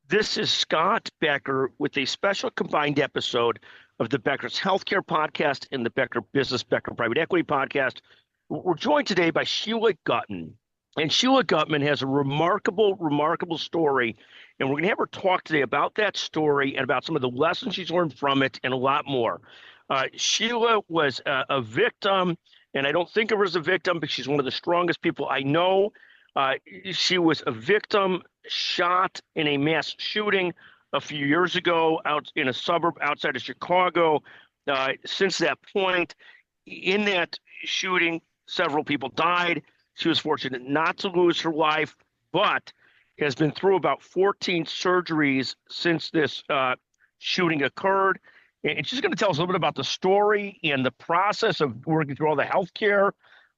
This is Scott Becker with a special combined episode of the Becker's Healthcare Podcast and the Becker Business Becker Private Equity Podcast. We're joined today by Sheila Gutman. And Sheila Gutman has a remarkable story. And we're going to have her talk today about that story and about some of the lessons she's learned from it and a lot more. Sheila was a victim, and I don't think of her as a victim, but she's one of the strongest people I know. She was a victim shot in a mass shooting a few years ago out in a suburb outside of Chicago. Since that point, in that shooting, several people died. She was fortunate not to lose her life, but has been through about 14 surgeries since this shooting occurred. And she's going to tell us a little bit about the story and the process of working through all the healthcare,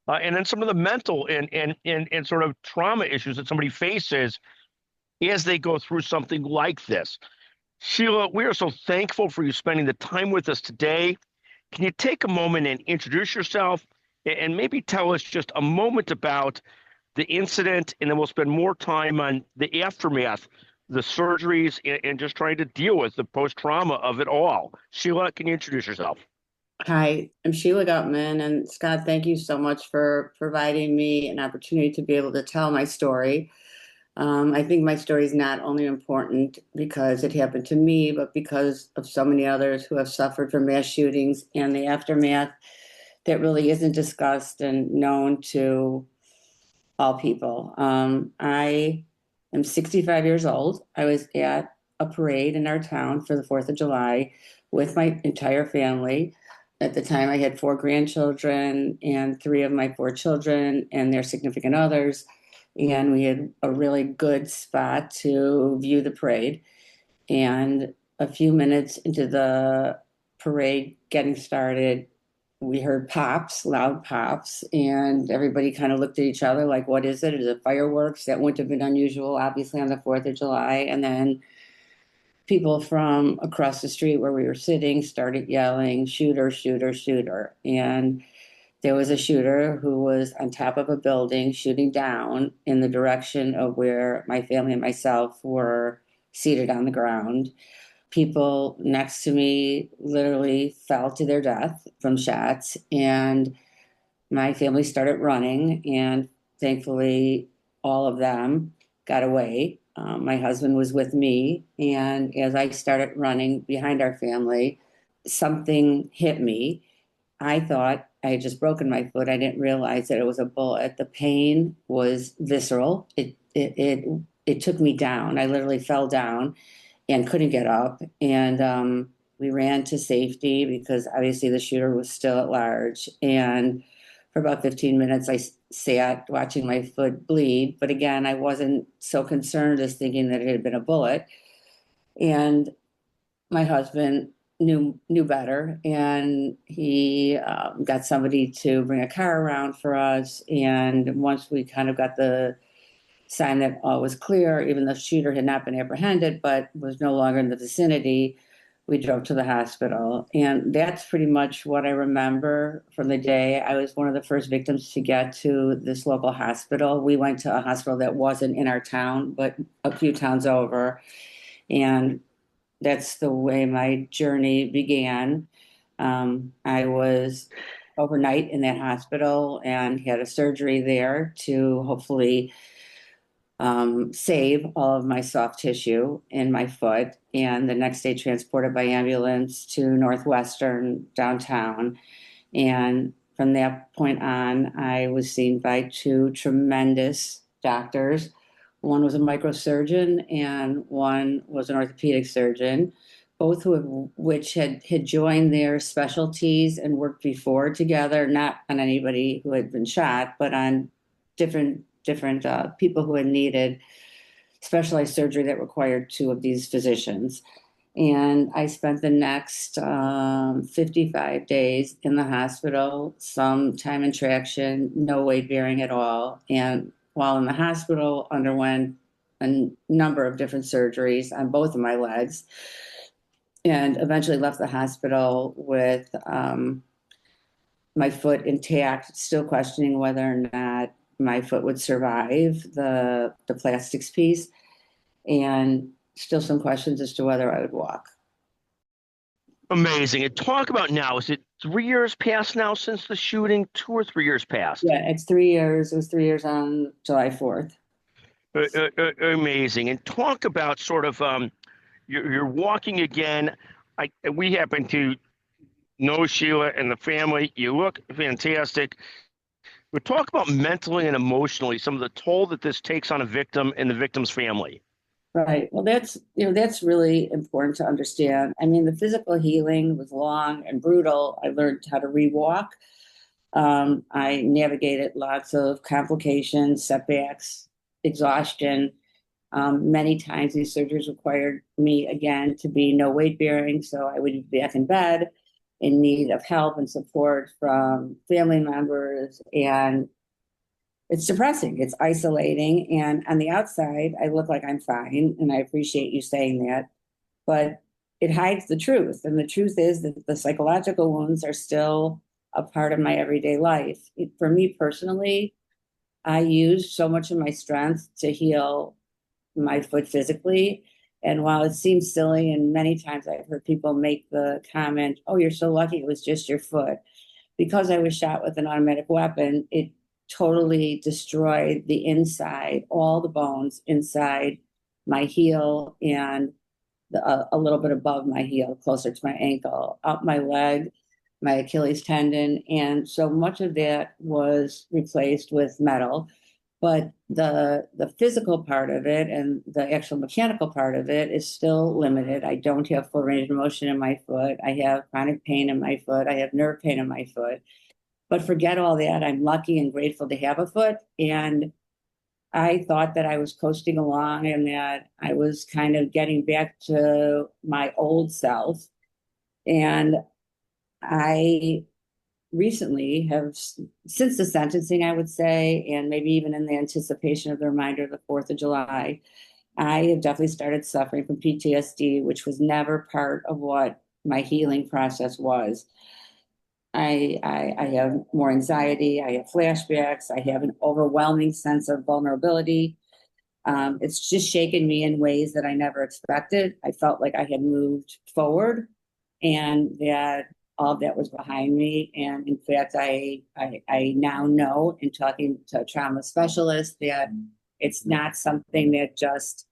and then some of the mental and sort of trauma issues that somebody faces as they go through something like this. Sheila, we are so thankful for you spending the time with us today. Can you take a moment and introduce yourself and maybe tell us just a moment about the incident, and then we'll spend more time on the aftermath, the surgeries, and just trying to deal with the post-trauma of it all. Sheila, can you introduce yourself? Hi, I'm Sheila Gutman, and Scott, thank you so much for providing me an opportunity to be able to tell my story. I think my story is not only important because it happened to me, but because of so many others who have suffered from mass shootings and the aftermath that really isn't discussed and known to all people. I am 65 years old. I was at a parade in our town for the 4th of July with my entire family. At the time, I had 4 grandchildren and 3 of my 4 children and their significant others. And we had a really good spot to view the parade. And a few minutes into the parade getting started, we heard pops, loud pops, and everybody kind of looked at each other like, what is it? Is it fireworks? That wouldn't have been unusual, obviously, on the 4th of July. And then people from across the street where we were sitting started yelling, shooter, shooter, shooter. And there was a shooter who was on top of a building shooting down in the direction of where my family and myself were seated on the ground. People next to me literally fell to their death from shots, and my family started running, and thankfully, all of them got away. My husband was with me, and as I started running behind our family, something hit me. I thought I had just broken my foot. I didn't realize that it was a bullet. The pain was visceral. It took me down. I literally fell down and couldn't get up. And we ran to safety because obviously the shooter was still at large. And for about 15 minutes, I sat watching my foot bleed. But again, I wasn't so concerned as thinking that it had been a bullet. And my husband knew better, and he got somebody to bring a car around for us. And once we kind of got the sign that all was clear, even though the shooter had not been apprehended but was no longer in the vicinity, we drove to the hospital. And that's pretty much what I remember from the day. I was one of the first victims to get to this local hospital. We went to a hospital that wasn't in our town, but a few towns over. And that's the way my journey began. I was overnight in that hospital and had a surgery there to hopefully save all of my soft tissue in my foot. And the next day, transported by ambulance to Northwestern downtown. And from that point on, I was seen by 2 tremendous doctors. One was a microsurgeon and one was an orthopedic surgeon, both which had joined their specialties and worked before together, not on anybody who had been shot, but on different people who had needed specialized surgery that required 2 of these physicians. And I spent the next 55 days in the hospital, some time in traction, no weight bearing at all. And while in the hospital, underwent a number of different surgeries on both of my legs, and eventually left the hospital with my foot intact, still questioning whether or not my foot would survive the plastics piece. And still some questions as to whether I would walk. Amazing. And talk about now, is it 3 years past now since the shooting? 2 or 3 years past? Yeah, it's 3 years. It was 3 years on July 4th. Amazing. And talk about sort of you're walking again. We happen to know Sheila and the family. You look fantastic. But talk about mentally and emotionally some of the toll that this takes on a victim and the victim's family. Right. Well, that's really important to understand. I mean, the physical healing was long and brutal. I learned how to rewalk. I navigated lots of complications, setbacks, exhaustion. Many times these surgeries required me again to be no weight bearing, so I would be back in bed in need of help and support from family members, and it's depressing. It's isolating. And on the outside, I look like I'm fine. And I appreciate you saying that. But it hides the truth. And the truth is that the psychological wounds are still a part of my everyday life. For me personally, I used so much of my strength to heal my foot physically. And while it seems silly, and many times I've heard people make the comment, oh, you're so lucky it was just your foot. Because I was shot with an automatic weapon, it totally destroyed the inside, all the bones inside my heel and a little bit above my heel, closer to my ankle, up my leg, my Achilles tendon. And so much of that was replaced with metal. But the physical part of it and the actual mechanical part of it is still limited. I don't have full range of motion in my foot. I have chronic pain in my foot. I have nerve pain in my foot. But forget all that. I'm lucky and grateful to have a foot. And I thought that I was coasting along and that I was kind of getting back to my old self. And I recently have, since the sentencing, I would say, and maybe even in the anticipation of the reminder of the 4th of July, I have definitely started suffering from PTSD, which was never part of what my healing process was. I have more anxiety. I have flashbacks. I have an overwhelming sense of vulnerability. It's just shaken me in ways that I never expected. I felt like I had moved forward and that all of that was behind me. And in fact, I now know in talking to a trauma specialist that it's not something that just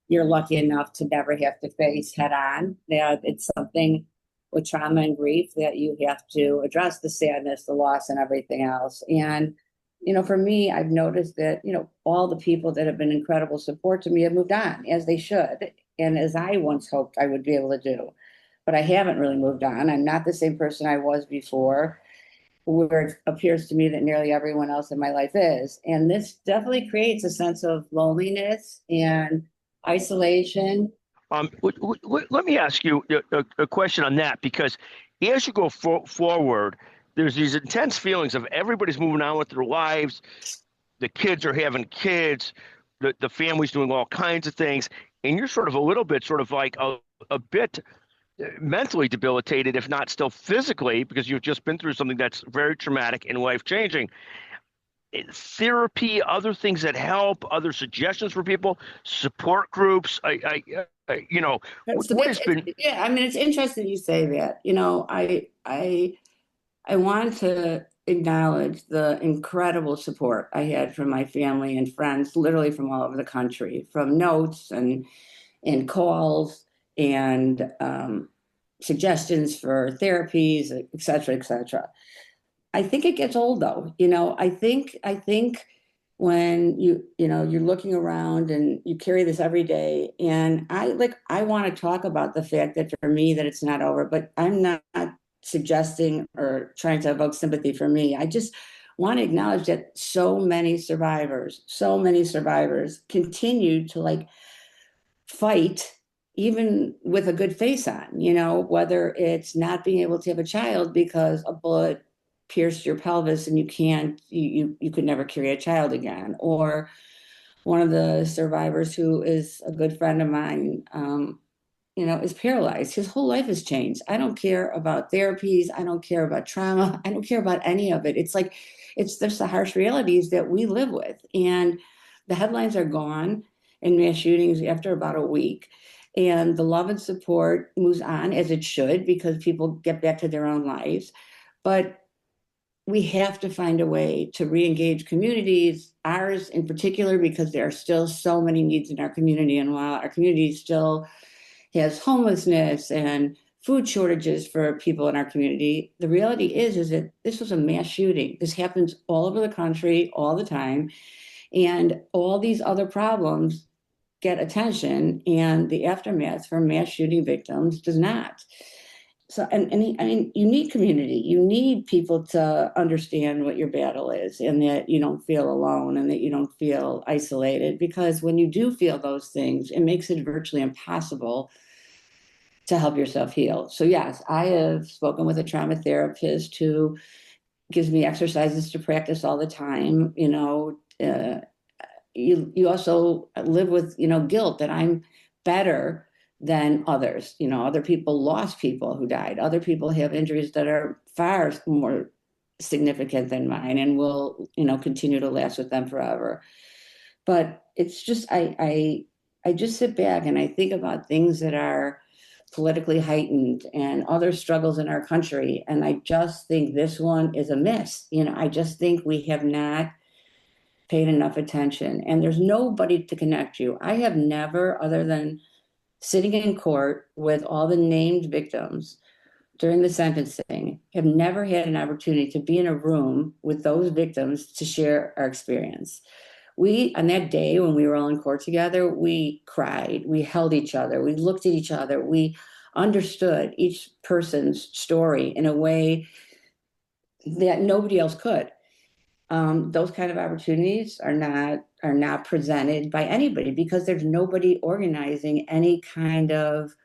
you're lucky enough to never have to face head on, that it's something with trauma and grief that you have to address the sadness, the loss, and everything else. And, for me, I've noticed that, all the people that have been incredible support to me have moved on, as they should, and as I once hoped I would be able to do. But I haven't really moved on. I'm not the same person I was before, where it appears to me that nearly everyone else in my life is. And this definitely creates a sense of loneliness and isolation. Let me ask you a question on that, because as you go forward, there's these intense feelings of everybody's moving on with their lives. The kids are having kids. The family's doing all kinds of things. And you're sort of a little bit sort of like a bit mentally debilitated, if not still physically, because you've just been through something that's very traumatic and life-changing. Therapy, other things that help, other suggestions for people, support groups. So what has been? yeah, I mean, it's interesting you say that. I want to acknowledge the incredible support I had from my family and friends, literally from all over the country, from notes and calls and suggestions for therapies, et cetera, et cetera. I think it gets old though. I think when you're looking around and you carry this every day, and I want to talk about the fact that for me that it's not over, but I'm not suggesting or trying to evoke sympathy for me. I just want to acknowledge that so many survivors continue to fight even with a good face on, whether it's not being able to have a child because a bullet pierced your pelvis and you could never carry a child again. Or one of the survivors who is a good friend of mine, is paralyzed. His whole life has changed. I don't care about therapies. I don't care about trauma. I don't care about any of it. It's just the harsh realities that we live with. And the headlines are gone. in mass shootings after about a week. And the love and support moves on as it should because people get back to their own lives. But we have to find a way to re-engage communities, ours in particular, because there are still so many needs in our community. And while our community still has homelessness and food shortages for people in our community, the reality is that this was a mass shooting. This happens all over the country all the time. And all these other problems get attention, and the aftermath for mass shooting victims does not. So, I mean, you need community. You need people to understand what your battle is and that you don't feel alone and that you don't feel isolated. Because when you do feel those things, it makes it virtually impossible to help yourself heal. So, yes, I have spoken with a trauma therapist who gives me exercises to practice all the time. You also live with guilt that I'm better than others. Other people lost people who died. Other people have injuries that are far more significant than mine and will continue to last with them forever. But it's just I just sit back and I think about things that are politically heightened and other struggles in our country, and I just think this one is a miss. I just think we have not paid enough attention, and there's nobody to connect you. I have never, other than sitting in court with all the named victims during the sentencing, have never had an opportunity to be in a room with those victims to share our experience. On that day when we were all in court together, we cried, we held each other, we looked at each other, we understood each person's story in a way that nobody else could. Those kind of opportunities are not presented by anybody because there's nobody organizing any kind of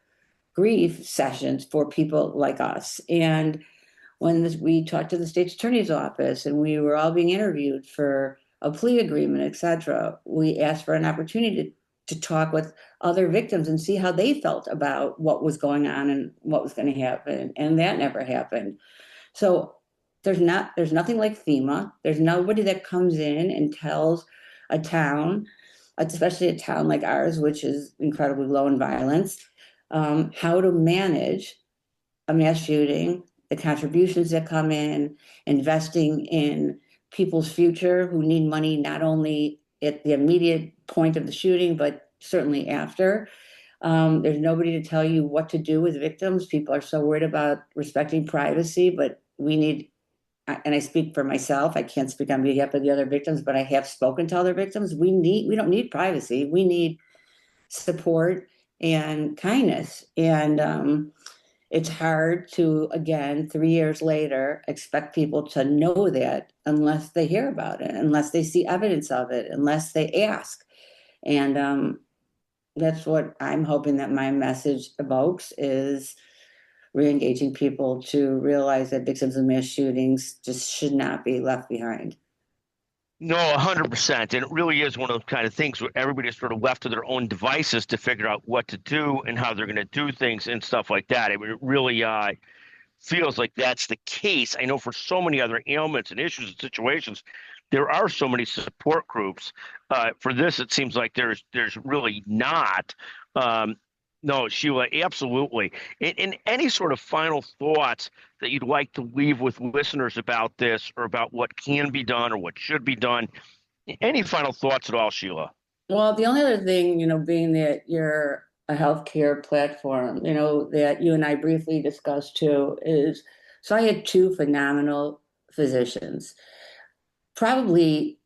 grief sessions for people like us. And we talked to the state's attorney's office and we were all being interviewed for a plea agreement, et cetera, we asked for an opportunity to talk with other victims and see how they felt about what was going on and what was going to happen. And that never happened. So there's nothing like FEMA. There's nobody that comes in and tells a town, especially a town like ours, which is incredibly low in violence, how to manage a mass shooting, the contributions that come in, investing in people's future who need money not only at the immediate point of the shooting, but certainly after. There's nobody to tell you what to do with victims. People are so worried about respecting privacy, but we need, and I speak for myself, I can't speak on behalf of the other victims, but I have spoken to other victims. We don't need privacy. We need support and kindness. And it's hard to, again, 3 years later, expect people to know that unless they hear about it, unless they see evidence of it, unless they ask. And that's what I'm hoping that my message evokes is re-engaging people to realize that victims of mass shootings just should not be left behind. No, 100%. And it really is one of those kind of things where everybody's sort of left to their own devices to figure out what to do and how they're going to do things and stuff like that. I mean, it really feels like that's the case. I know for so many other ailments and issues and situations, there are so many support groups. For this, it seems like there's really not. No, Sheila, absolutely. And any sort of final thoughts that you'd like to leave with listeners about this or about what can be done or what should be done? Any final thoughts at all, Sheila? Well, the only other thing, being that you're a healthcare platform, that you and I briefly discussed too, is so I had two phenomenal physicians. Probably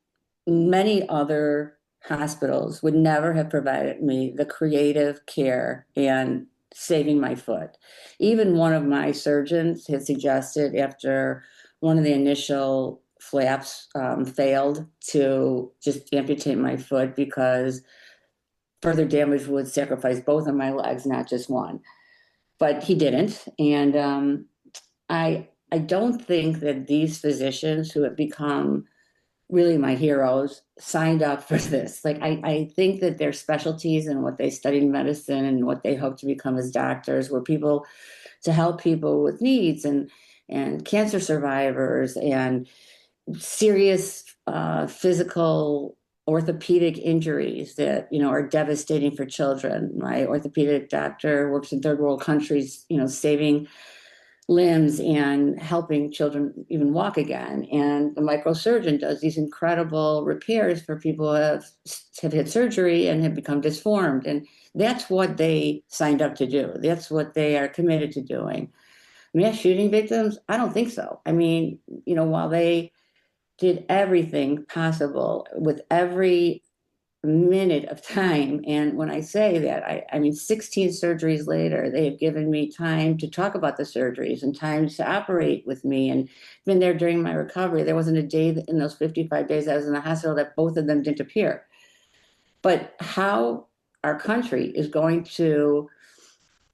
many other hospitals would never have provided me the creative care and saving my foot. Even one of my surgeons had suggested after one of the initial flaps failed to just amputate my foot because further damage would sacrifice both of my legs, not just one. But he didn't. And I don't think that these physicians who have become really my heroes signed up for this. Like I think that their specialties and what they studied in medicine and what they hope to become as doctors were people to help people with needs and cancer survivors and serious physical orthopedic injuries that, are devastating for children. My orthopedic doctor works in third world countries, saving limbs and helping children even walk again. And the microsurgeon does these incredible repairs for people who have had surgery and have become disformed. And that's what they signed up to do. That's what they are committed to doing. Mass shooting victims? I don't think so. I mean, while they did everything possible with every minute of time. And when I say that, I mean, 16 surgeries later, they have given me time to talk about the surgeries and time to operate with me and been there during my recovery. There wasn't a day in those 55 days I was in the hospital that both of them didn't appear. But how our country is going to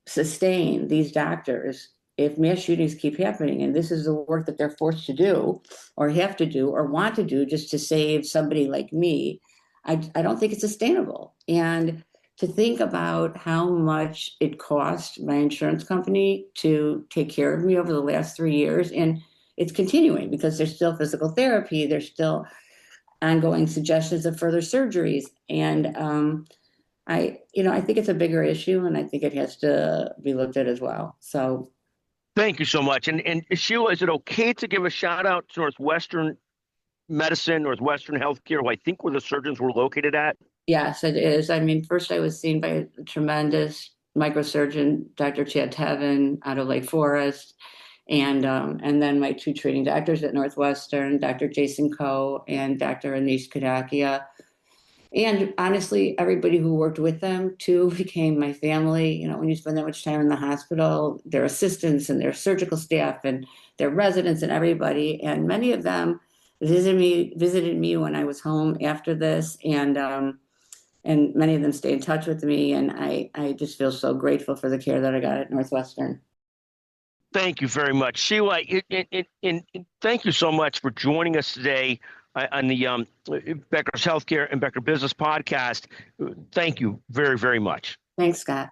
sustain these doctors if mass shootings keep happening, and this is the work that they're forced to do or have to do or want to do just to save somebody like me, I don't think it's sustainable. And to think about how much it cost my insurance company to take care of me over the last 3 years, and it's continuing because there's still physical therapy, there's still ongoing suggestions of further surgeries, and I think it's a bigger issue, and I think it has to be looked at as well. So. Thank you so much. And Sheila, is it okay to give a shout out to Northwestern Medicine, Northwestern Healthcare, who I think where the surgeons were located at? Yes, it is. I mean, first I was seen by a tremendous microsurgeon, Dr. Chad Tevin out of Lake Forest. And then my two treating doctors at Northwestern, Dr. Jason Coe and Dr. Anish Kadakia. And honestly, everybody who worked with them too became my family. When you spend that much time in the hospital, their assistants and their surgical staff and their residents and everybody. And many of them visited me when I was home after this. And many of them stay in touch with me. And I just feel so grateful for the care that I got at Northwestern. Thank you very much, Sheila. And thank you so much for joining us today on the Becker's Healthcare and Becker Business podcast. Thank you very, very much. Thanks, Scott.